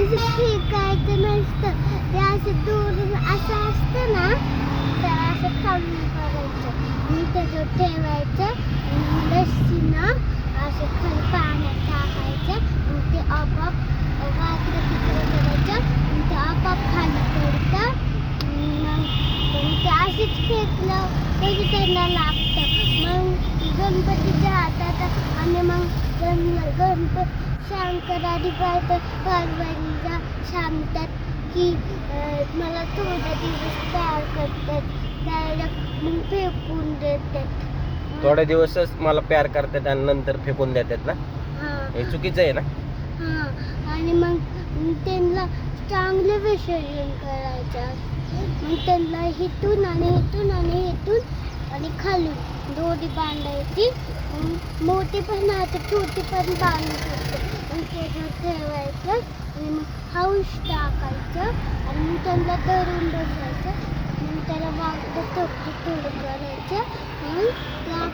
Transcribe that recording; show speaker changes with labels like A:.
A: फेकायचं नसतं ते असं दूर असं असतं ना तर असं खाली करायचं आणि त्याच्यावर ठेवायचं लस्सी ना असं खाली पाण्यात टाकायचं आणि ते आपोआप वाकडं तिकडं करायचं आणि ते आपोआप खाली पडतं मग ते असंच फेकलं तरी त्यांना लागतं मग गणपतीच्या हातात आणि मग शंकरारी पार्वतीला सांगतात की मला थोडा दिवस तयार करतात त्याला मग फेकून देतात
B: थोडे दिवसच मला प्यार करतात आणि नंतर फेकून देतात ना. हे चुकीचं आहे ना.
A: हां आणि मग त्यांना चांगले विसर्जन करायचं मग त्यांना इथून आणि इथून आणि इथून आणि खालून दोरी बांधायची मोठी पण आता छोटी पण बांधू शकतो मग त्याच्यावर ठेवायचं आणि मग हौस टाकायचं आणि मग त्यांना धरून बसायचं मग त्याला वागतं थोडं थोडं करायचं मग त्या